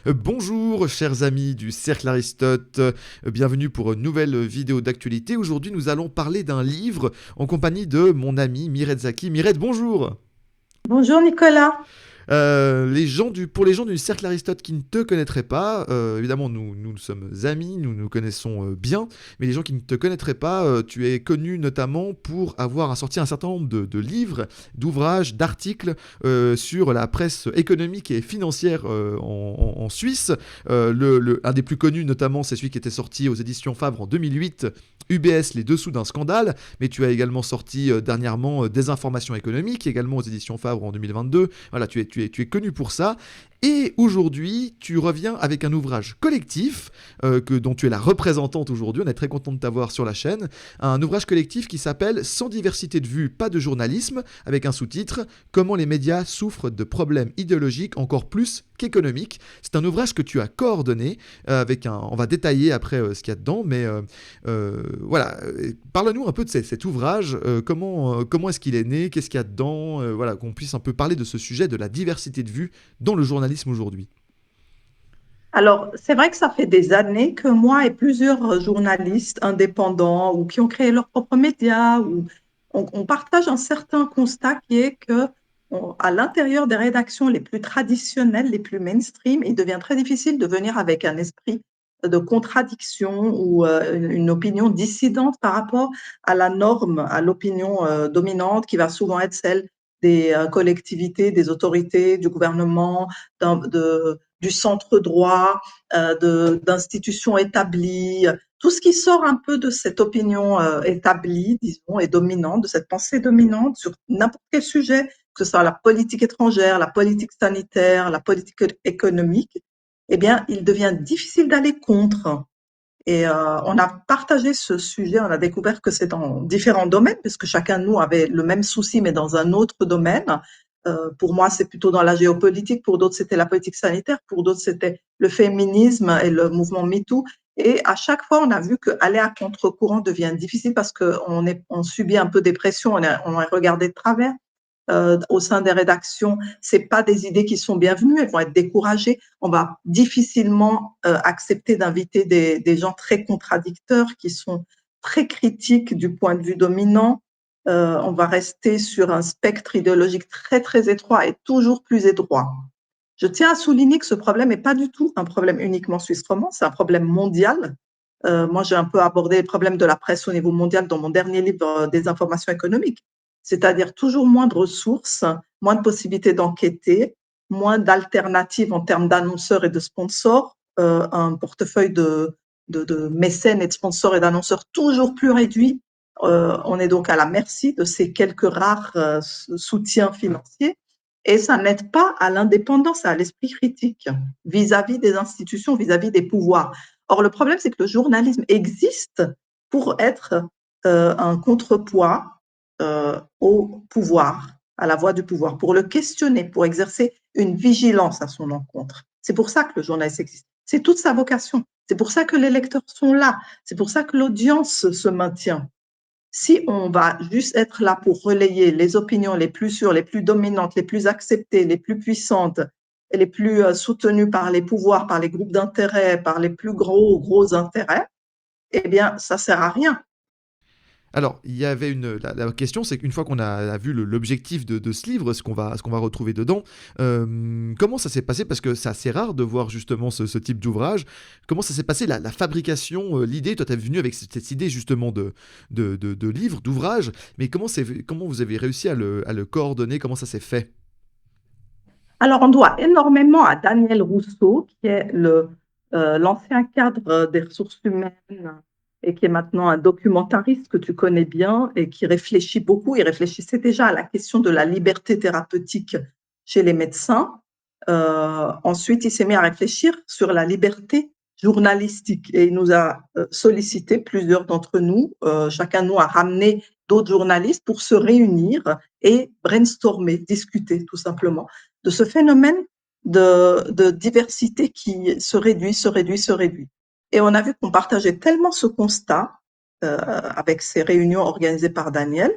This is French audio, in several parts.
Bonjour chers amis du Cercle Aristote, bienvenue pour une nouvelle vidéo d'actualité. Aujourd'hui nous allons parler d'un livre en compagnie de mon ami Mired Zaki. Mired, bonjour. Bonjour Nicolas. Pour les gens du Cercle Aristote qui ne te connaîtraient pas, évidemment nous sommes amis, nous nous connaissons bien, mais les gens qui ne te connaîtraient pas, tu es connu notamment pour avoir sorti un certain nombre de livres, d'ouvrages, d'articles sur la presse économique et financière en Suisse. Un des plus connus notamment, c'est celui qui était sorti aux éditions Fabre en 2008, UBS, les dessous d'un scandale, mais tu as également sorti dernièrement Des informations économiques, également aux éditions Fabre en 2022. Voilà, tu es connu pour ça. Et aujourd'hui, tu reviens avec un ouvrage collectif dont tu es la représentante aujourd'hui. On est très content de t'avoir sur la chaîne. Un ouvrage collectif qui s'appelle Sans diversité de vues, pas de journalisme, avec un sous-titre Comment les médias souffrent de problèmes idéologiques encore plus qu'économiques. C'est un ouvrage que tu as coordonné on va détailler après ce qu'il y a dedans, mais voilà. Parle-nous un peu de cet ouvrage. Comment est-ce qu'il est né? Qu'est-ce qu'il y a dedans? Voilà, qu'on puisse un peu parler de ce sujet de la diversité de vues dans le journalisme aujourd'hui. Alors, c'est vrai que ça fait des années que moi et plusieurs journalistes indépendants ou qui ont créé leurs propres médias, ou on partage un certain constat qui est que à l'intérieur des rédactions les plus traditionnelles, les plus mainstream, il devient très difficile de venir avec un esprit de contradiction ou une opinion dissidente par rapport à la norme, à l'opinion dominante qui va souvent être celle des collectivités, des autorités, du gouvernement, du centre droit, d'institutions établies, tout ce qui sort un peu de cette opinion établie, disons, et dominante, de cette pensée dominante sur n'importe quel sujet, que ce soit la politique étrangère, la politique sanitaire, la politique économique, eh bien, il devient difficile d'aller contre. Et on a partagé ce sujet, on a découvert que c'est dans différents domaines, puisque chacun de nous avait le même souci, mais dans un autre domaine. Pour moi, c'est plutôt dans la géopolitique, pour d'autres, c'était la politique sanitaire, pour d'autres, c'était le féminisme et le mouvement MeToo. Et à chaque fois, on a vu qu'aller à contre-courant devient difficile parce on subit un peu des pressions, on est regardé de travers au sein des rédactions, c'est pas des idées qui sont bienvenues, elles vont être découragées. On va difficilement accepter d'inviter des gens très contradicteurs qui sont très critiques du point de vue dominant. On va rester sur un spectre idéologique très très étroit et toujours plus étroit. Je tiens à souligner que ce problème n'est pas du tout un problème uniquement suisse romand, c'est un problème mondial. Moi, j'ai un peu abordé les problèmes de la presse au niveau mondial dans mon dernier livre, Des informations économiques, c'est-à-dire toujours moins de ressources, moins de possibilités d'enquêter, moins d'alternatives en termes d'annonceurs et de sponsors, un portefeuille de mécènes et de sponsors et d'annonceurs toujours plus réduit. On est donc à la merci de ces quelques rares soutiens financiers et ça n'aide pas à l'indépendance, à l'esprit critique vis-à-vis des institutions, vis-à-vis des pouvoirs. Or, le problème, c'est que le journalisme existe pour être un contrepoids au pouvoir, à la voix du pouvoir, pour le questionner, pour exercer une vigilance à son encontre. C'est pour ça que le journaliste existe. C'est toute sa vocation. C'est pour ça que les lecteurs sont là. C'est pour ça que l'audience se maintient. Si on va juste être là pour relayer les opinions les plus sûres, les plus dominantes, les plus acceptées, les plus puissantes, et les plus soutenues par les pouvoirs, par les groupes d'intérêt, par les plus gros intérêts, eh bien, ça sert à rien. Alors, il y avait la question, c'est qu'une fois qu'on a vu l'objectif de ce livre, ce qu'on va retrouver dedans, comment ça s'est passé? Parce que c'est assez rare de voir justement ce type d'ouvrage. Comment ça s'est passé la fabrication, l'idée? Toi, tu es venu avec cette idée justement de livre, d'ouvrage, mais comment vous avez réussi à le coordonner? Comment ça s'est fait? Alors, on doit énormément à Daniel Rousseau, qui est l'ancien cadre des ressources humaines et qui est maintenant un documentariste que tu connais bien et qui réfléchit beaucoup. Il réfléchissait déjà à la question de la liberté thérapeutique chez les médecins. Ensuite, il s'est mis à réfléchir sur la liberté journalistique et il nous a sollicité, plusieurs d'entre nous, chacun de nous a ramené d'autres journalistes pour se réunir et brainstormer, discuter tout simplement de ce phénomène de diversité qui se réduit, se réduit, se réduit. Et on a vu qu'on partageait tellement ce constat avec ces réunions organisées par Daniel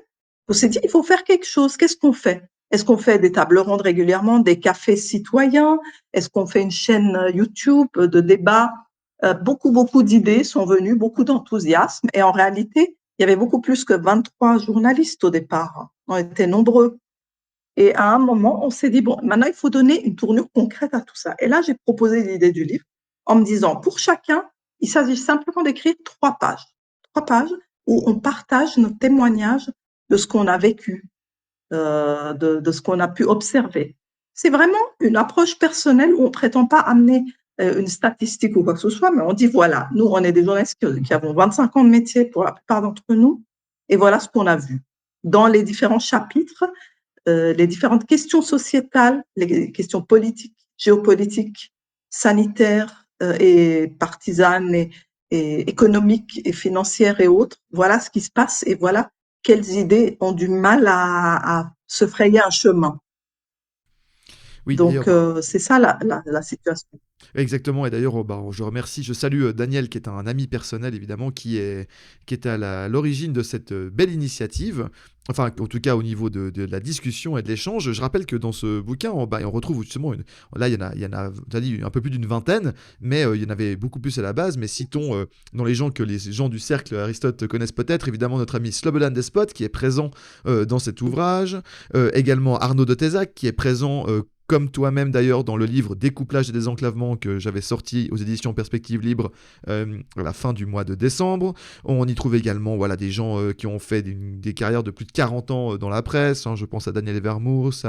qu'on s'est dit, il faut faire quelque chose. Qu'est-ce qu'on fait? Est-ce qu'on fait des tables rondes régulièrement, des cafés citoyens? Est-ce qu'on fait une chaîne YouTube de débat? Beaucoup, beaucoup d'idées sont venues, beaucoup d'enthousiasme. Et en réalité, il y avait beaucoup plus que 23 journalistes au départ. On était nombreux. Et à un moment, on s'est dit, bon, maintenant, il faut donner une tournure concrète à tout ça. Et là, j'ai proposé l'idée du livre en me disant, pour chacun, il s'agit simplement d'écrire 3 pages. 3 pages où on partage nos témoignages de ce qu'on a vécu, de ce qu'on a pu observer. C'est vraiment une approche personnelle où on ne prétend pas amener une statistique ou quoi que ce soit, mais on dit, voilà, nous, on est des journalistes qui avons 25 ans de métier pour la plupart d'entre nous, et voilà ce qu'on a vu. Dans les différents chapitres, les différentes questions sociétales, les questions politiques, géopolitiques, sanitaires et partisanes et économiques et financières et autres. Voilà ce qui se passe et voilà quelles idées ont du mal à se frayer un chemin. Oui, d'ailleurs, Donc, bah, c'est ça la situation. exactement. Et d'ailleurs, bah, je remercie, je salue Daniel, qui est un ami personnel, évidemment, qui est à l'origine de cette belle initiative. Enfin, en tout cas, au niveau de la discussion et de l'échange. Je rappelle que dans ce bouquin, bah, on retrouve justement là, il y en a, tu as dit, un peu plus d'une vingtaine, mais il y en avait beaucoup plus à la base. Mais citons dans les gens que les gens du cercle Aristote connaissent peut-être, évidemment, notre ami Slobodan Despot, qui est présent dans cet ouvrage. Également Arnaud de Tézac, qui est présent comme toi-même d'ailleurs dans le livre Découplage et désenclavement que j'avais sorti aux éditions Perspectives Libres à la fin du mois de décembre. On y trouve également voilà, des gens qui ont fait des carrières de plus de 40 ans dans la presse. Hein, je pense à Daniel Vermus,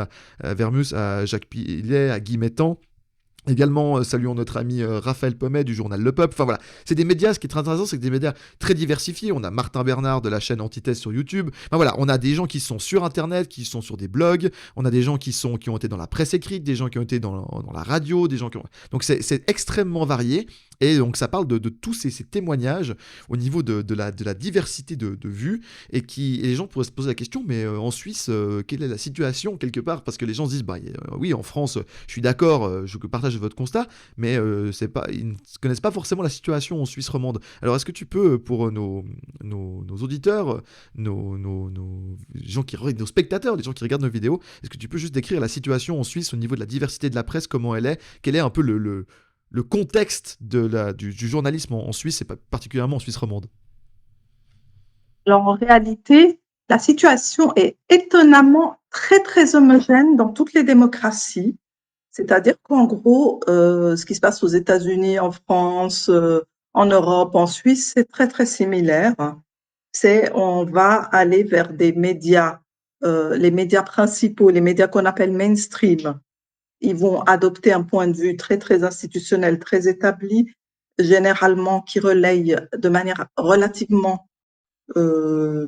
à Jacques Pillet, à Guy Mettan. Également, saluons notre ami Raphaël Pommet du journal Le Peuple. Enfin voilà, c'est des médias, ce qui est très intéressant, c'est que des médias très diversifiés. On a Martin Bernard de la chaîne Antithèse sur YouTube. Enfin voilà, on a des gens qui sont sur Internet, qui sont sur des blogs. On a des gens qui ont été dans la presse écrite, des gens qui ont été dans la radio, des gens qui ont... Donc c'est extrêmement varié. Et donc ça parle de tous ces témoignages au niveau de la diversité de vues. Et les gens pourraient se poser la question, mais en Suisse, quelle est la situation quelque part? Parce que les gens se disent, bah oui, en France, je suis d'accord, je partage votre constat, mais ils ne connaissent pas forcément la situation en Suisse romande. Alors, est-ce que tu peux, pour nos auditeurs, nos gens nos spectateurs, les gens qui regardent nos vidéos, est-ce que tu peux juste décrire la situation en Suisse au niveau de la diversité de la presse, comment elle est, quel est un peu le contexte du journalisme en Suisse, et particulièrement en Suisse romande? Alors, en réalité, la situation est étonnamment très, très homogène dans toutes les démocraties. C'est-à-dire qu'en gros, ce qui se passe aux États-Unis, en France, en Europe, en Suisse, c'est très, très similaire. On va aller vers des médias, les médias principaux, les médias qu'on appelle mainstream. Ils vont adopter un point de vue très, très institutionnel, très établi, généralement qui relaye de manière relativement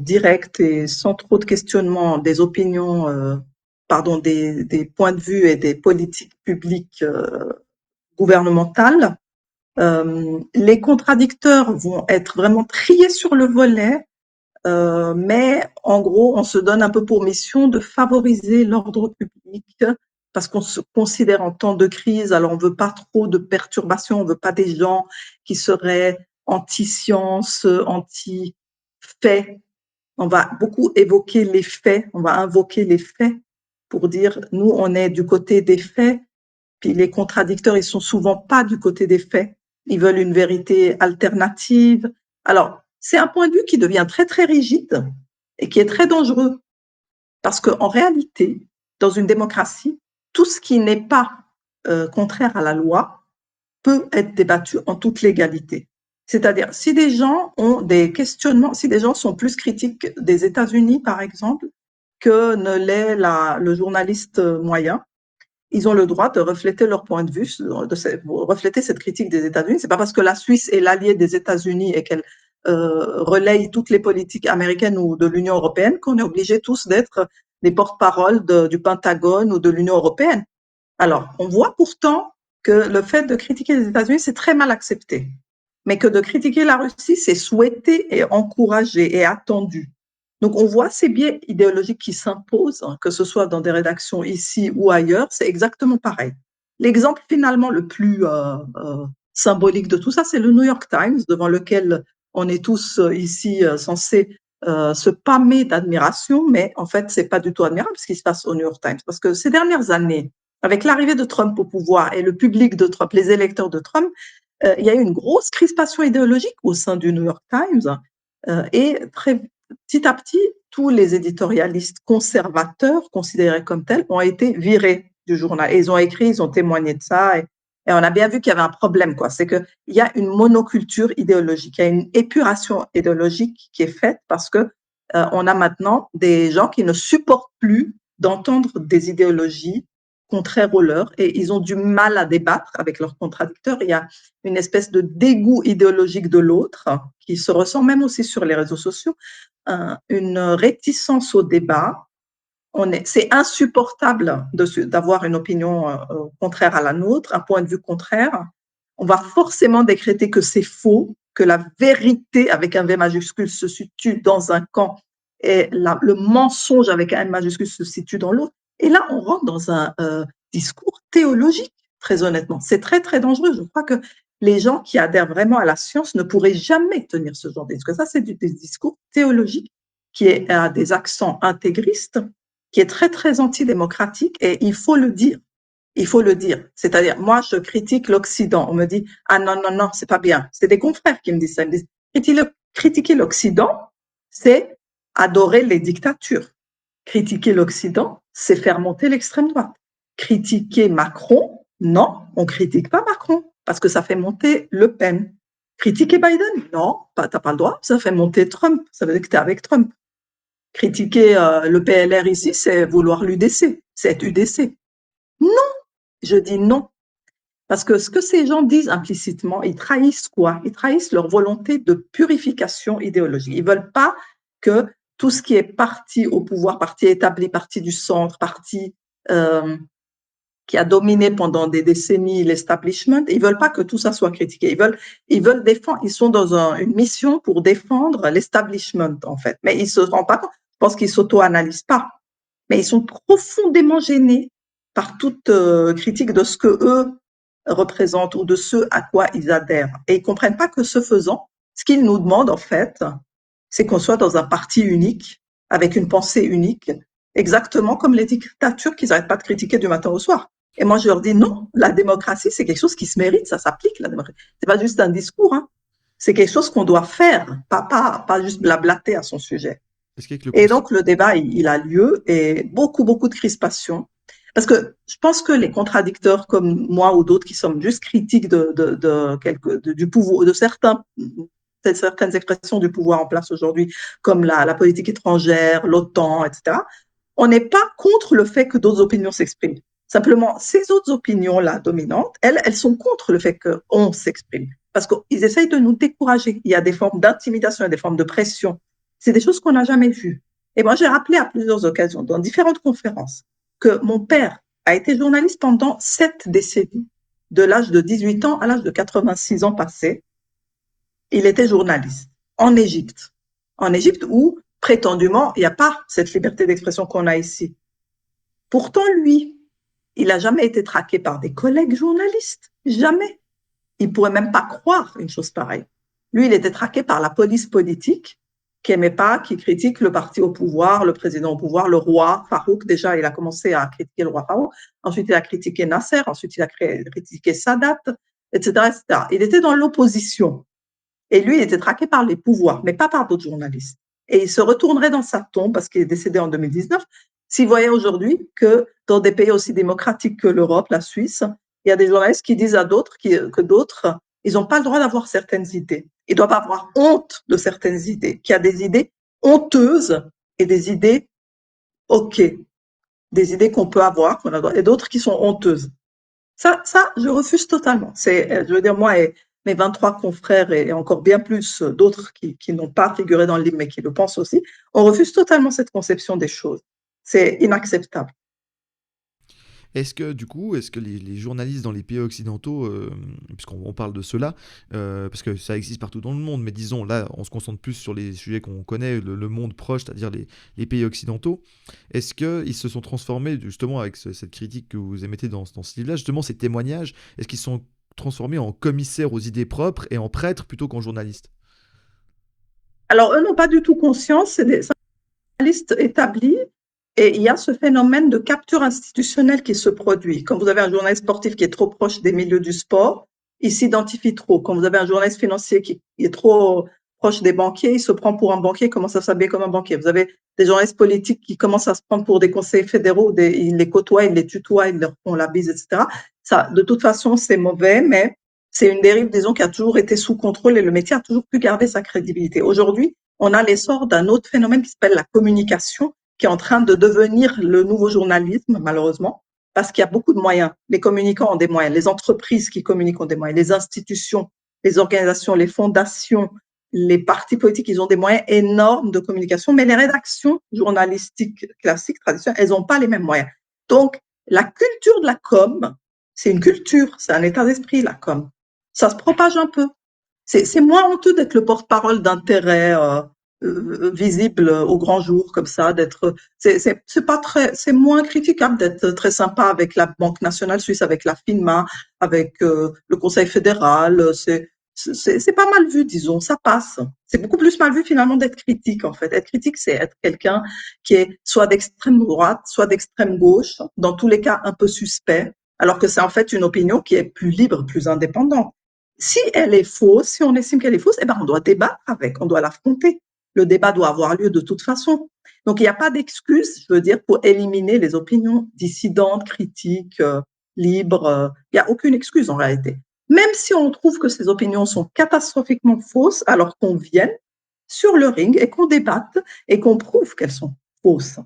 directe et sans trop de questionnement des opinions, pardon, des points de vue et des politiques publiques gouvernementales. Les contradicteurs vont être vraiment triés sur le volet, mais en gros, on se donne un peu pour mission de favoriser l'ordre public parce qu'on se considère en temps de crise, alors on veut pas trop de perturbations, on veut pas des gens qui seraient anti-science, anti-faits. On va beaucoup évoquer les faits, on va invoquer les faits pour dire, nous, on est du côté des faits, puis les contradicteurs, ils sont souvent pas du côté des faits. Ils veulent une vérité alternative. Alors, c'est un point de vue qui devient très, très rigide et qui est très dangereux. Parce qu'en réalité, dans une démocratie, tout ce qui n'est pas contraire à la loi peut être débattu en toute légalité. C'est-à-dire, si des gens ont des questionnements, si des gens sont plus critiques des États-Unis, par exemple, que ne l'est le journaliste moyen, ils ont le droit de refléter leur point de vue, de refléter cette critique des États-Unis. C'est pas parce que la Suisse est l'allié des États-Unis et qu'elle relaye toutes les politiques américaines ou de l'Union européenne qu'on est obligé tous d'être des porte-parole du Pentagone ou de l'Union européenne. Alors, on voit pourtant que le fait de critiquer les États-Unis, c'est très mal accepté, mais que de critiquer la Russie, c'est souhaité et encouragé et attendu. Donc, on voit ces biais idéologiques qui s'imposent, que ce soit dans des rédactions ici ou ailleurs, c'est exactement pareil. L'exemple finalement le plus symbolique de tout ça, c'est le New York Times, devant lequel on est tous ici censés se pâmer d'admiration, mais en fait, c'est pas du tout admirable ce qui se passe au New York Times. Parce que ces dernières années, avec l'arrivée de Trump au pouvoir et le public de Trump, les électeurs de Trump, il y a eu une grosse crispation idéologique au sein du New York Times. Et petit à petit, tous les éditorialistes conservateurs, considérés comme tels, ont été virés du journal. Et ils ont écrit, ils ont témoigné de ça. Et on a bien vu qu'il y avait un problème, quoi. C'est qu'il y a une monoculture idéologique, il y a une épuration idéologique qui est faite parce que on a maintenant des gens qui ne supportent plus d'entendre des idéologies contraires aux leurs et ils ont du mal à débattre avec leurs contradicteurs. Il y a une espèce de dégoût idéologique de l'autre qui se ressent même aussi sur les réseaux sociaux, une réticence au débat. C'est insupportable d'avoir une opinion contraire à la nôtre, un point de vue contraire. On va forcément décréter que c'est faux, que la vérité avec un V majuscule se situe dans un camp et le mensonge avec un M majuscule se situe dans l'autre. Et là, on rentre dans un discours théologique, très honnêtement. C'est très, très dangereux. Je crois que les gens qui adhèrent vraiment à la science ne pourraient jamais tenir ce genre de discours. Ça, c'est des discours théologiques qui a des accents intégristes, qui est très, très antidémocratique et il faut le dire. Il faut le dire. C'est-à-dire, moi, je critique l'Occident. On me dit, ah non, non, non, c'est pas bien. C'est des confrères qui me disent ça. Ils me disent, critiquer l'Occident, c'est adorer les dictatures. Critiquer l'Occident, c'est faire monter l'extrême droite. Critiquer Macron, non, on critique pas Macron parce que ça fait monter Le Pen. Critiquer Biden, non, t'as pas le droit, ça fait monter Trump. Ça veut dire que t'es avec Trump. Critiquer le PLR ici, c'est vouloir l'UDC, c'est être UDC. Non, je dis non. Parce que ce que ces gens disent implicitement, ils trahissent quoi? Ils trahissent leur volonté de purification idéologique. Ils veulent pas que tout ce qui est parti au pouvoir, parti établi, parti du centre, parti qui a dominé pendant des décennies l'establishment, ils veulent pas que tout ça soit critiqué. Ils veulent défendre, ils sont dans une mission pour défendre l'establishment, en fait. Mais ils se rendent pas compte. Je pense qu'ils s'auto-analysent pas. Mais ils sont profondément gênés par toute critique de ce que eux représentent ou de ce à quoi ils adhèrent. Et ils comprennent pas que ce faisant, ce qu'ils nous demandent, en fait, c'est qu'on soit dans un parti unique, avec une pensée unique, exactement comme les dictatures qu'ils n'arrêtent pas de critiquer du matin au soir. Et moi, je leur dis non, la démocratie, c'est quelque chose qui se mérite, ça s'applique, la démocratie. C'est pas juste un discours, hein. C'est quelque chose qu'on doit faire, pas juste blablater à son sujet. Et donc, le débat, il a lieu et beaucoup, beaucoup de crispation. Parce que je pense que les contradicteurs comme moi ou d'autres qui sommes juste critiques du pouvoir, de certaines expressions du pouvoir en place aujourd'hui, comme la politique étrangère, l'OTAN, etc., on n'est pas contre le fait que d'autres opinions s'expriment. Simplement, ces autres opinions-là dominantes, elles sont contre le fait qu'on s'exprime. Parce qu'ils essayent de nous décourager. Il y a des formes d'intimidation, il y a des formes de pression. C'est des choses qu'on n'a jamais vues. Et moi, j'ai rappelé à plusieurs occasions, dans différentes conférences, que mon père a été journaliste pendant 7 décennies, de l'âge de 18 ans à l'âge de 86 ans passés. Il était journaliste en Égypte. En Égypte où, prétendument, il n'y a pas cette liberté d'expression qu'on a ici. Pourtant, lui, il n'a jamais été traqué par des collègues journalistes. Jamais. Il ne pourrait même pas croire une chose pareille. Lui, il était traqué par la police politique qui n'aimait pas, qui critique le parti au pouvoir, le président au pouvoir, le roi Farouk. Déjà, il a commencé à critiquer le roi Farouk. Ensuite, il a critiqué Nasser. Ensuite, il a critiqué Sadat, etc., etc. Il était dans l'opposition. Et lui, il était traqué par les pouvoirs, mais pas par d'autres journalistes. Et il se retournerait dans sa tombe, parce qu'il est décédé en 2019, s'il voyait aujourd'hui que dans des pays aussi démocratiques que l'Europe, la Suisse, il y a des journalistes qui disent à d'autres que d'autres, ils n'ont pas le droit d'avoir certaines idées. Ils doivent avoir honte de certaines idées, qu'il y a des idées honteuses et des idées OK, des idées qu'on peut avoir, et d'autres qui sont honteuses. Ça, je refuse totalement. Je veux dire, moi et mes 23 confrères et encore bien plus d'autres qui n'ont pas figuré dans le livre mais qui le pensent aussi, on refuse totalement cette conception des choses. C'est inacceptable. Est-ce que, du coup, les journalistes dans les pays occidentaux, puisqu'on parle de cela, parce que ça existe partout dans le monde, mais disons, là, on se concentre plus sur les sujets qu'on connaît, le monde proche, c'est-à-dire les pays occidentaux, est-ce qu'ils se sont transformés, justement, avec cette critique que vous émettez dans ce livre-là, justement, ces témoignages, est-ce qu'ils se sont transformés en commissaires aux idées propres et en prêtres plutôt qu'en journalistes? Alors, eux n'ont pas du tout conscience, c'est des journalistes établis, et il y a ce phénomène de capture institutionnelle qui se produit. Quand vous avez un journaliste sportif qui est trop proche des milieux du sport, il s'identifie trop. Quand vous avez un journaliste financier qui est trop proche des banquiers, il se prend pour un banquier, commence à s'habiller comme un banquier. Vous avez des journalistes politiques qui commencent à se prendre pour des conseillers fédéraux, ils les côtoient, ils les tutoient, ils leur font la bise, etc. Ça, de toute façon, c'est mauvais, mais c'est une dérive, disons, qui a toujours été sous contrôle et le métier a toujours pu garder sa crédibilité. Aujourd'hui, on a l'essor d'un autre phénomène qui s'appelle la communication, qui est en train de devenir le nouveau journalisme, malheureusement, parce qu'il y a beaucoup de moyens. Les communicants ont des moyens, les entreprises qui communiquent ont des moyens, les institutions, les organisations, les fondations, les partis politiques, ils ont des moyens énormes de communication, mais les rédactions journalistiques classiques, traditionnelles, elles n'ont pas les mêmes moyens. Donc, la culture de la com, c'est une culture, c'est un état d'esprit, la com. Ça se propage un peu. C'est moins honteux d'être le porte-parole d'intérêts visibles au grand jour comme ça, d'être c'est pas très c'est moins critiquable d'être très sympa avec la Banque nationale suisse, avec la FINMA, avec le Conseil fédéral. C'est pas mal vu, disons, ça passe. C'est beaucoup plus mal vu finalement d'être critique en fait. Être critique, c'est être quelqu'un qui est soit d'extrême droite, soit d'extrême gauche, dans tous les cas un peu suspect, alors que c'est en fait une opinion qui est plus libre, plus indépendante. Si elle est fausse, si on estime qu'elle est fausse, eh ben on doit débattre avec, on doit l'affronter. Le débat doit avoir lieu de toute façon. Donc il n'y a pas d'excuse, je veux dire, pour éliminer les opinions dissidentes, critiques, libres. Il n'y a aucune excuse en réalité. Même si on trouve que ces opinions sont catastrophiquement fausses, alors qu'on vienne sur le ring et qu'on débatte et qu'on prouve qu'elles sont fausses.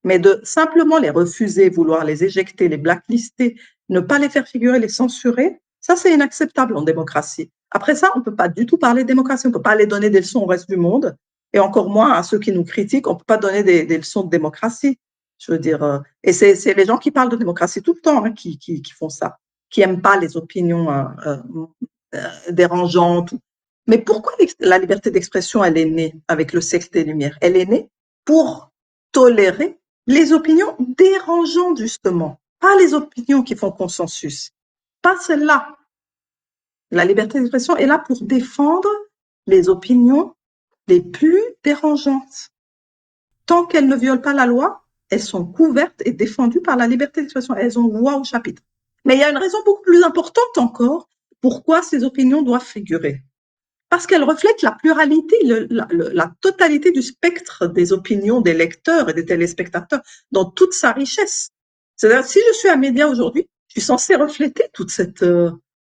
Mais de simplement les refuser, vouloir les éjecter, les blacklister, ne pas les faire figurer, les censurer, ça c'est inacceptable en démocratie. Après ça, on ne peut pas du tout parler de démocratie, on ne peut pas aller donner des leçons au reste du monde, et encore moins à ceux qui nous critiquent, on ne peut pas donner des leçons de démocratie. Je veux dire, et c'est les gens qui parlent de démocratie tout le temps qui font ça, qui n'aiment pas les opinions dérangeantes. Mais pourquoi la liberté d'expression, elle est née avec le siècle des Lumières? Elle est née pour tolérer les opinions dérangeantes, justement, pas les opinions qui font consensus, pas celles-là. La liberté d'expression est là pour défendre les opinions les plus dérangeantes. Tant qu'elles ne violent pas la loi, elles sont couvertes et défendues par la liberté d'expression. Elles ont voix au chapitre. Mais il y a une raison beaucoup plus importante encore pourquoi ces opinions doivent figurer. Parce qu'elles reflètent la pluralité, la totalité du spectre des opinions des lecteurs et des téléspectateurs dans toute sa richesse. C'est-à-dire, si je suis un média aujourd'hui, je suis censée refléter toute cette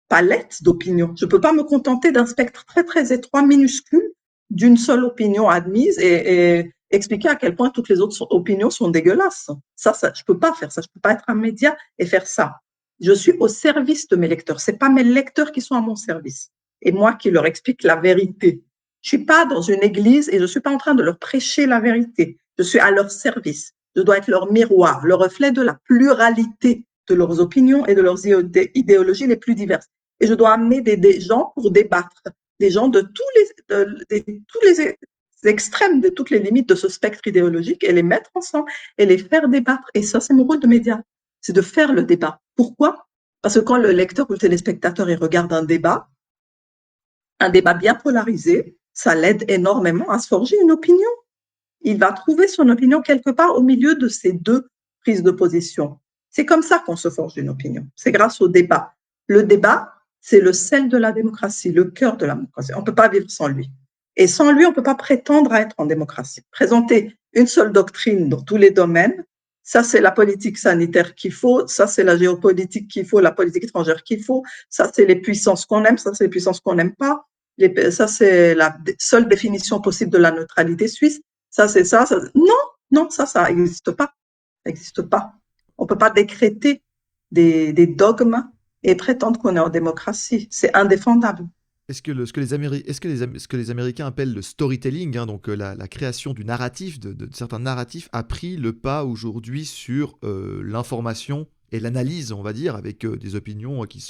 palette d'opinions. Je ne peux pas me contenter d'un spectre très très étroit, minuscule, d'une seule opinion admise et expliquer à quel point toutes les autres opinions sont dégueulasses. Ça, je ne peux pas faire ça. Je ne peux pas être un média et faire ça. Je suis au service de mes lecteurs. Ce n'est pas mes lecteurs qui sont à mon service et moi qui leur explique la vérité. Je ne suis pas dans une église et je ne suis pas en train de leur prêcher la vérité. Je suis à leur service. Je dois être leur miroir, le reflet de la pluralité de leurs opinions et de leurs idéologies les plus diverses. Et je dois amener des gens pour débattre, des gens de tous les extrêmes, de toutes les limites de ce spectre idéologique et les mettre ensemble et les faire débattre. Et ça, c'est mon rôle de média, c'est de faire le débat. Pourquoi? Parce que quand le lecteur ou le téléspectateur il regarde un débat bien polarisé, ça l'aide énormément à se forger une opinion. Il va trouver son opinion quelque part au milieu de ces deux prises de position. C'est comme ça qu'on se forge une opinion. C'est grâce au débat. Le débat, c'est le sel de la démocratie, le cœur de la démocratie. On ne peut pas vivre sans lui. Et sans lui, on ne peut pas prétendre à être en démocratie. Présenter une seule doctrine dans tous les domaines, ça c'est la politique sanitaire qu'il faut, ça c'est la géopolitique qu'il faut, la politique étrangère qu'il faut, ça c'est les puissances qu'on aime, ça c'est les puissances qu'on n'aime pas, ça c'est la seule définition possible de la neutralité suisse, ça c'est ça. Non, non, ça n'existe pas. Ça n'existe pas. On ne peut pas décréter des dogmes et prétendre qu'on est en démocratie. C'est indéfendable. Ce que les Américains appellent le storytelling, hein, donc la création du narratif, de certains narratifs, a pris le pas aujourd'hui sur l'information et l'analyse, on va dire, avec des opinions qui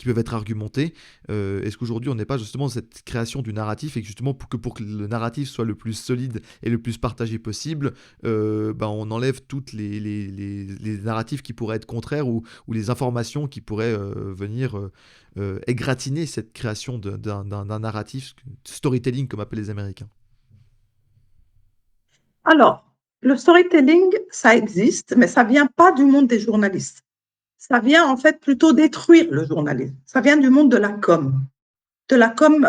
peuvent être argumentées. Est-ce qu'aujourd'hui on n'est pas justement dans cette création du narratif et que justement pour que le narratif soit le plus solide et le plus partagé possible, on enlève toutes les narratifs qui pourraient être contraires ou les informations qui pourraient venir égratigner cette création d'un narratif, storytelling comme appellent les Américains. Alors, le storytelling, ça existe, mais ça vient pas du monde des journalistes. Ça vient en fait plutôt détruire le journalisme. Ça vient du monde de la com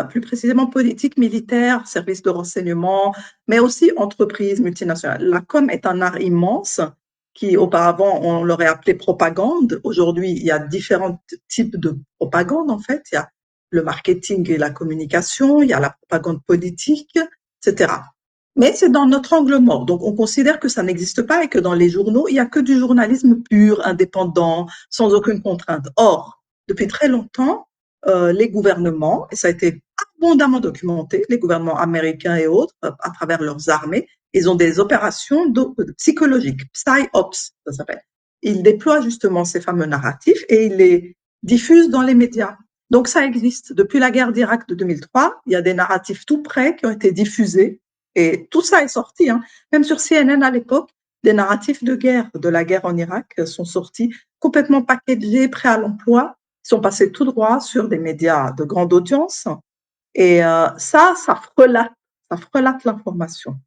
plus précisément politique, militaire, services de renseignement, mais aussi entreprises multinationales. La com est un art immense qui auparavant on l'aurait appelé propagande. Aujourd'hui, il y a différents types de propagande en fait. Il y a le marketing et la communication, il y a la propagande politique, etc. Mais c'est dans notre angle mort. Donc on considère que ça n'existe pas et que dans les journaux, il n'y a que du journalisme pur, indépendant, sans aucune contrainte. Or, depuis très longtemps, les gouvernements, et ça a été abondamment documenté, les gouvernements américains et autres, à travers leurs armées, ils ont des opérations psychologiques, psy-ops, ça s'appelle. Ils déploient justement ces fameux narratifs et ils les diffusent dans les médias. Donc ça existe. Depuis la guerre d'Irak de 2003, il y a des narratifs tout prêts qui ont été diffusés et tout ça est sorti. Hein. Même sur CNN à l'époque, des narratifs de guerre, de la guerre en Irak, sont sortis complètement packagés, prêts à l'emploi, sont passés tout droit sur des médias de grande audience. Et ça frelate l'information.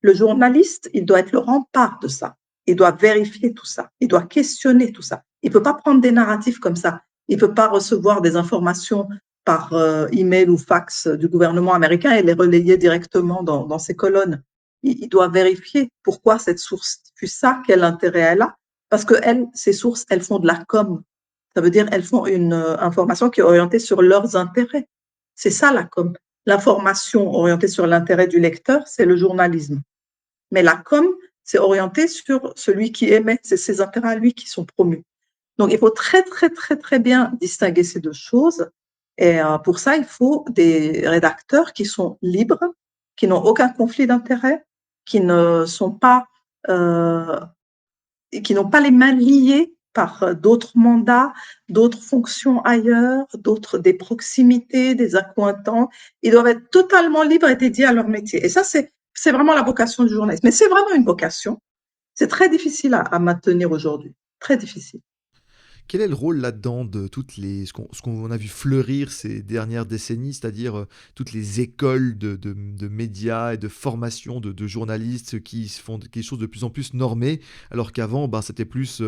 Le journaliste, il doit être le rempart de ça. Il doit vérifier tout ça. Il doit questionner tout ça. Il ne peut pas prendre des narratifs comme ça. Il ne peut pas recevoir des informations par email ou fax du gouvernement américain et les relayer directement dans ses colonnes. Il doit vérifier pourquoi cette source diffuse ça, quel intérêt elle a. Parce que ces sources, elles font de la com. Ça veut dire elles font une information qui est orientée sur leurs intérêts. C'est ça la com. L'information orientée sur l'intérêt du lecteur, c'est le journalisme. Mais la com, c'est orienté sur celui qui émet, c'est ses intérêts à lui qui sont promus. Donc il faut très très très très bien distinguer ces deux choses. Et pour ça, il faut des rédacteurs qui sont libres, qui n'ont aucun conflit d'intérêt, qui ne sont pas qui n'ont pas les mains liées par d'autres mandats, d'autres fonctions ailleurs, des proximités, des accointants. Ils doivent être totalement libres et dédiés à leur métier. Et ça, c'est vraiment la vocation du journaliste. Mais c'est vraiment une vocation. C'est très difficile à maintenir aujourd'hui. Très difficile. Quel est le rôle là-dedans de toutes les ce qu'on a vu fleurir ces dernières décennies, c'est-à-dire toutes les écoles de médias et de formation de journalistes qui se font quelque chose de plus en plus normé, alors qu'avant, ben, c'était plus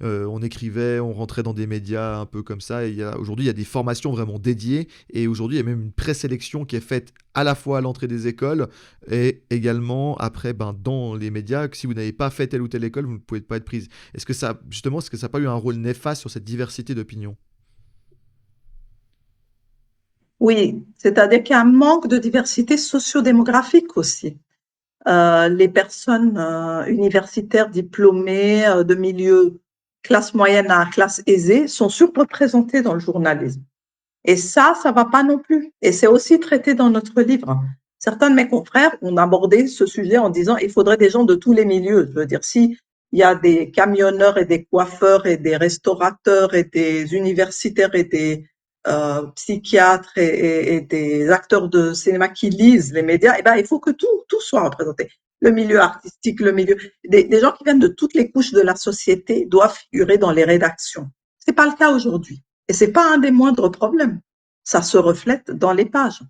on écrivait, on rentrait dans des médias un peu comme ça. Et aujourd'hui, il y a des formations vraiment dédiées et aujourd'hui, il y a même une présélection qui est faite à la fois à l'entrée des écoles et également après ben, dans les médias, que si vous n'avez pas fait telle ou telle école, vous ne pouvez pas être prise. Est-ce que ça n'a pas eu un rôle néfaste sur cette diversité d'opinions? Oui, c'est-à-dire qu'il y a un manque de diversité sociodémographique aussi. Les personnes universitaires diplômées de milieu classe moyenne à classe aisée sont surreprésentées dans le journalisme. Et ça va pas non plus. Et c'est aussi traité dans notre livre. Certains de mes confrères ont abordé ce sujet en disant il faudrait des gens de tous les milieux. Je veux dire, si il y a des camionneurs et des coiffeurs et des restaurateurs et des universitaires et des psychiatres et des acteurs de cinéma qui lisent les médias, eh ben, il faut que tout soit représenté. Le milieu artistique, le milieu, des gens qui viennent de toutes les couches de la société doivent figurer dans les rédactions. C'est pas le cas aujourd'hui. Et c'est pas un des moindres problèmes. Ça se reflète dans les pages.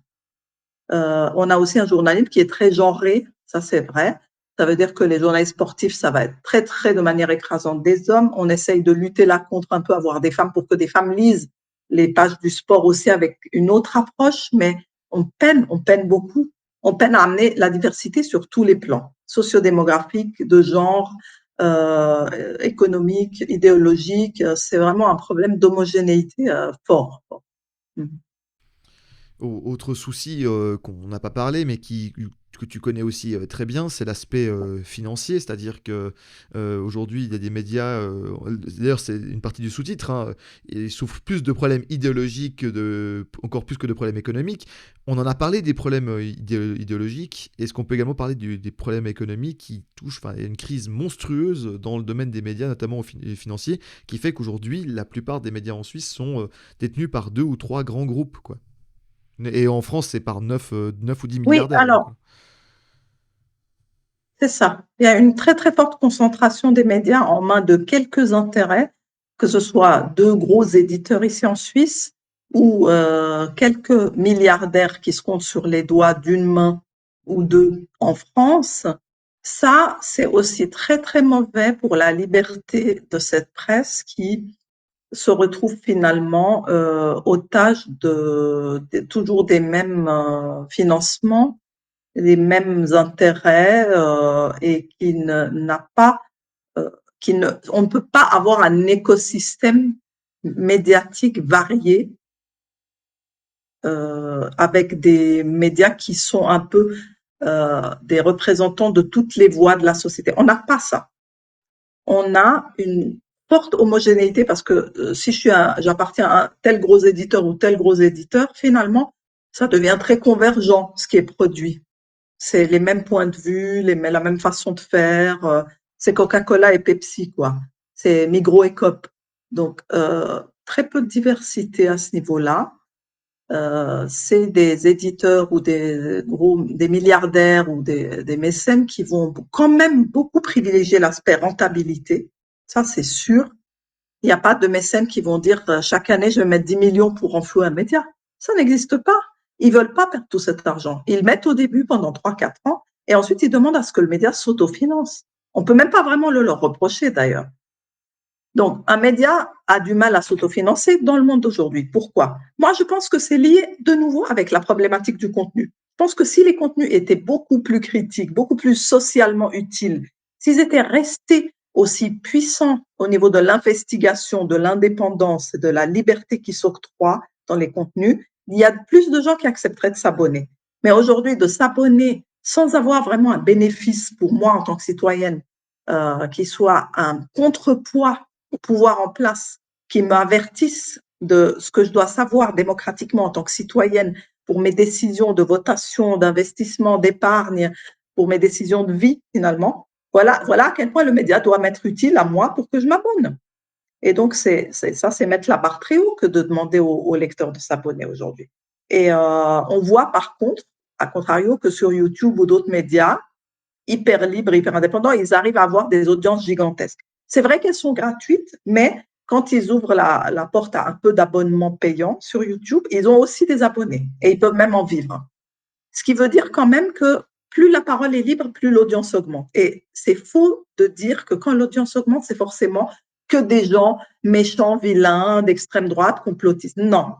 On a aussi un journalisme qui est très genré, ça c'est vrai. Ça veut dire que les journalistes sportifs, ça va être très très de manière écrasante des hommes. On essaye de lutter là contre un peu avoir des femmes pour que des femmes lisent les pages du sport aussi avec une autre approche, mais on peine beaucoup. On peine à amener la diversité sur tous les plans, sociodémographique, de genre, économique, idéologique. C'est vraiment un problème d'homogénéité fort. Fort. Mmh. Autre souci qu'on n'a pas parlé, mais que tu connais aussi très bien, c'est l'aspect financier, c'est-à-dire que aujourd'hui il y a des médias, d'ailleurs c'est une partie du sous-titre, hein, ils souffrent plus de problèmes idéologiques encore plus que de problèmes économiques. On en a parlé des problèmes idéologiques. Est-ce qu'on peut également parler des problèmes économiques qui touchent, enfin, il y a une crise monstrueuse dans le domaine des médias, notamment financiers, qui fait qu'aujourd'hui la plupart des médias en Suisse sont détenus par deux ou trois grands groupes, quoi. Et en France, c'est par 9 ou 10 Oui, milliardaires, même, quoi. alors, c'est ça. Il y a une très très forte concentration des médias en main de quelques intérêts, que ce soit deux gros éditeurs ici en Suisse ou quelques milliardaires qui se comptent sur les doigts d'une main ou deux en France. Ça, c'est aussi très, très mauvais pour la liberté de cette presse qui se retrouve finalement otage toujours des mêmes financements, les mêmes intérêts et n'a pas, euh, on ne peut pas avoir un écosystème médiatique varié avec des médias qui sont un peu des représentants de toutes les voix de la société. On n'a pas ça. On a une forte homogénéité parce que si j'appartiens à un tel gros éditeur ou tel gros éditeur, finalement, ça devient très convergent ce qui est produit. C'est les mêmes points de vue, la même façon de faire. C'est Coca-Cola et Pepsi, quoi. C'est Migros et Coop. Donc, très peu de diversité à ce niveau-là. C'est des éditeurs ou des milliardaires ou des mécènes qui vont quand même beaucoup privilégier l'aspect rentabilité. Ça, c'est sûr. Il n'y a pas de mécènes qui vont dire chaque année, je vais mettre 10 millions pour renflouer un média. Ça n'existe pas. Ils veulent pas perdre tout cet argent. Ils mettent au début pendant 3, 4 ans et ensuite ils demandent à ce que le média s'autofinance. On peut même pas vraiment le leur reprocher d'ailleurs. Donc, un média a du mal à s'autofinancer dans le monde d'aujourd'hui. Pourquoi? Moi, je pense que c'est lié de nouveau avec la problématique du contenu. Je pense que si les contenus étaient beaucoup plus critiques, beaucoup plus socialement utiles, s'ils étaient restés aussi puissants au niveau de l'investigation, de l'indépendance et de la liberté qui s'octroie dans les contenus, il y a plus de gens qui accepteraient de s'abonner. Mais aujourd'hui, de s'abonner sans avoir vraiment un bénéfice pour moi en tant que citoyenne, qui soit un contrepoids au pouvoir en place, qui m'avertissent de ce que je dois savoir démocratiquement en tant que citoyenne pour mes décisions de votation, d'investissement, d'épargne, pour mes décisions de vie finalement. Voilà à quel point le média doit m'être utile à moi pour que je m'abonne. Et donc, c'est mettre la barre très haut que de demander aux lecteurs de s'abonner aujourd'hui. Et on voit par contre, à contrario, que sur YouTube ou d'autres médias, hyper libres, hyper indépendants, ils arrivent à avoir des audiences gigantesques. C'est vrai qu'elles sont gratuites, mais quand ils ouvrent la porte à un peu d'abonnements payants sur YouTube, ils ont aussi des abonnés et ils peuvent même en vivre. Ce qui veut dire quand même que plus la parole est libre, plus l'audience augmente. Et c'est faux de dire que quand l'audience augmente, c'est forcément que des gens méchants, vilains, d'extrême droite, complotistes. Non,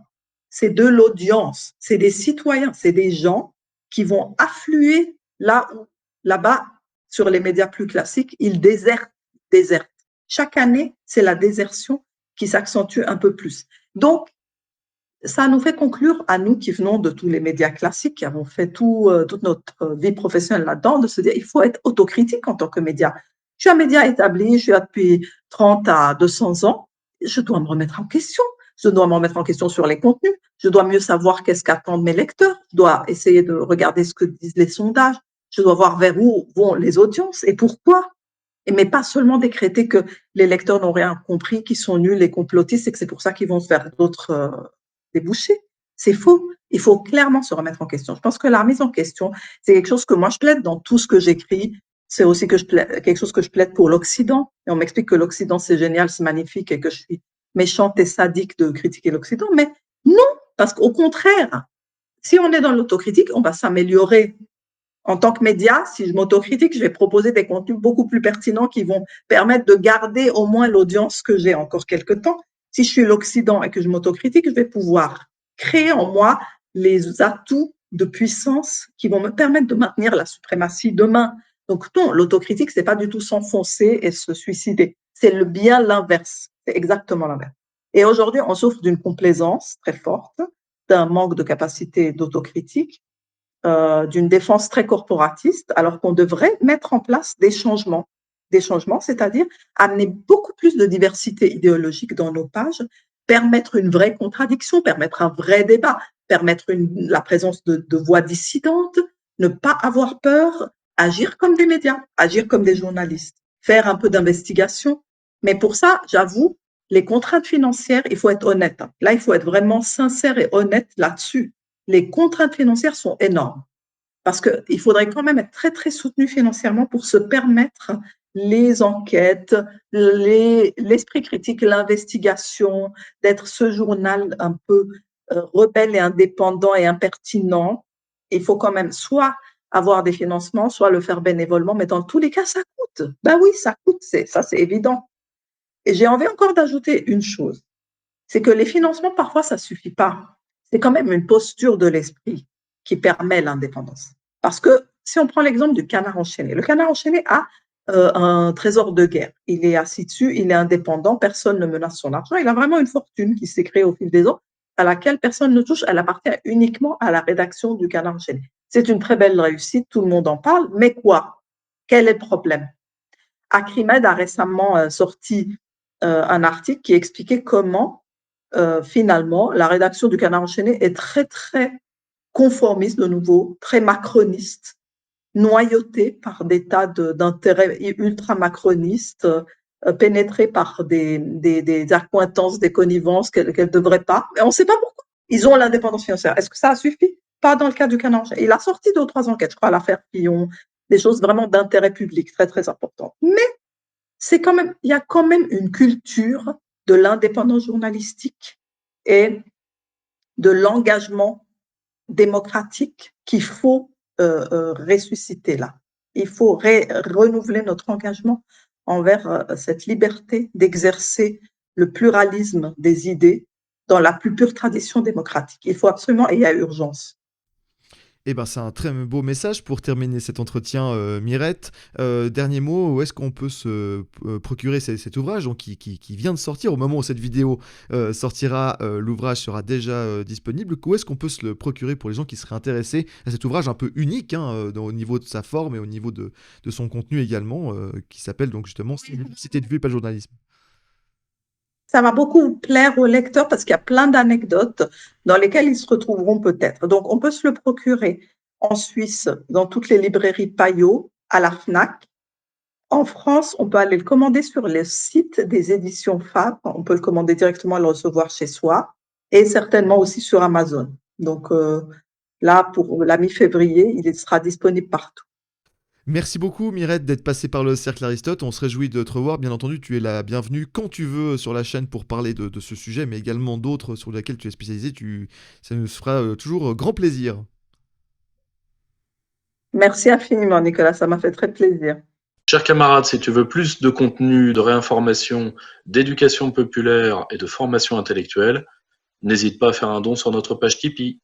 c'est de l'audience, c'est des citoyens, c'est des gens qui vont affluer là-bas, sur les médias plus classiques, ils désertent. Chaque année, c'est la désertion qui s'accentue un peu plus. Donc, ça nous fait conclure, à nous qui venons de tous les médias classiques, qui avons fait toute notre vie professionnelle là-dedans, de se dire il faut être autocritique en tant que média. Je suis un média établi, je suis là depuis 30 à 200 ans, je dois me remettre en question. Je dois me remettre en question sur les contenus. Je dois mieux savoir qu'est-ce qu'attendent mes lecteurs. Je dois essayer de regarder ce que disent les sondages. Je dois voir vers où vont les audiences et pourquoi. Mais pas seulement décréter que les lecteurs n'ont rien compris, qu'ils sont nuls et complotistes et que c'est pour ça qu'ils vont se faire d'autres débouchés. C'est faux. Il faut clairement se remettre en question. Je pense que la remise en question, c'est quelque chose que moi je plaide dans tout ce que j'écris. C'est aussi quelque chose que je plaide pour l'Occident. Et on m'explique que l'Occident, c'est génial, c'est magnifique et que je suis méchante et sadique de critiquer l'Occident. Mais non, parce qu'au contraire, si on est dans l'autocritique, on va s'améliorer. En tant que média, si je m'autocritique, je vais proposer des contenus beaucoup plus pertinents qui vont permettre de garder au moins l'audience que j'ai encore quelque temps. Si je suis l'Occident et que je m'autocritique, je vais pouvoir créer en moi les atouts de puissance qui vont me permettre de maintenir la suprématie demain. Donc non, l'autocritique, c'est pas du tout s'enfoncer et se suicider. C'est le bien l'inverse. C'est exactement l'inverse. Et aujourd'hui, on souffre d'une complaisance très forte, d'un manque de capacité d'autocritique, d'une défense très corporatiste, alors qu'on devrait mettre en place des changements. Des changements, c'est-à-dire amener beaucoup plus de diversité idéologique dans nos pages, permettre une vraie contradiction, permettre un vrai débat, permettre la présence de voix dissidentes, ne pas avoir peur, agir comme des médias, agir comme des journalistes, faire un peu d'investigation. Mais pour ça, j'avoue, les contraintes financières, il faut être honnête. Là, il faut être vraiment sincère et honnête là-dessus. Les contraintes financières sont énormes parce qu'il faudrait quand même être très, très soutenu financièrement pour se permettre les enquêtes, l'esprit critique, l'investigation, d'être ce journal un peu rebelle et indépendant et impertinent. Il faut quand même soit avoir des financements, soit le faire bénévolement, mais dans tous les cas, ça coûte. Ben oui, ça coûte, ça c'est évident. Et j'ai envie encore d'ajouter une chose, c'est que les financements, parfois, ça suffit pas. C'est quand même une posture de l'esprit qui permet l'indépendance. Parce que si on prend l'exemple du canard enchaîné, le canard enchaîné a un trésor de guerre. Il est assis dessus, il est indépendant, personne ne menace son argent. Il a vraiment une fortune qui s'est créée au fil des ans, à laquelle personne ne touche. Elle appartient uniquement à la rédaction du canard enchaîné. C'est une très belle réussite, tout le monde en parle, mais quoi? Quel est le problème? Acrimed a récemment sorti un article qui expliquait comment finalement la rédaction du Canard enchaîné est très très conformiste de nouveau, très macroniste, noyautée par des tas d'intérêts ultra-macronistes, pénétrée par des accointances, des connivences qu'elle ne devrait pas. Mais on ne sait pas pourquoi. Ils ont l'indépendance financière. Est-ce que ça a suffi? Pas dans le cas du Canard enchaîné. Il a sorti 2 ou 3 enquêtes, je crois, l'affaire Fillon, des choses vraiment d'intérêt public très très importantes. Mais c'est quand même, il y a quand même une culture de l'indépendance journalistique et de l'engagement démocratique qu'il faut ressusciter là. Il faut renouveler notre engagement envers cette liberté d'exercer le pluralisme des idées dans la plus pure tradition démocratique. Il faut absolument, et il y a urgence. Eh ben, c'est un très beau message pour terminer cet entretien, Mirette. Dernier mot, où est-ce qu'on peut se procurer cet ouvrage donc, qui vient de sortir? Au moment où cette vidéo sortira, l'ouvrage sera déjà disponible. Où est-ce qu'on peut se le procurer pour les gens qui seraient intéressés à cet ouvrage un peu unique au niveau de sa forme et au niveau de son contenu également, qui s'appelle donc justement Cité de vue et pas de journalisme? Ça va beaucoup plaire aux lecteurs parce qu'il y a plein d'anecdotes dans lesquelles ils se retrouveront peut-être. Donc, on peut se le procurer en Suisse, dans toutes les librairies Payot, à la FNAC. En France, on peut aller le commander sur le site des éditions Fab. On peut le commander directement et le recevoir chez soi. Et certainement aussi sur Amazon. Donc là, pour la mi-février, il sera disponible partout. Merci beaucoup Mirette d'être passée par le Cercle Aristote, on se réjouit de te revoir, bien entendu tu es la bienvenue quand tu veux sur la chaîne pour parler de ce sujet, mais également d'autres sur lesquels tu es spécialisé, ça nous fera toujours grand plaisir. Merci infiniment, Nicolas, ça m'a fait très plaisir. Chers camarades, si tu veux plus de contenu, de réinformation, d'éducation populaire et de formation intellectuelle, n'hésite pas à faire un don sur notre page Tipeee.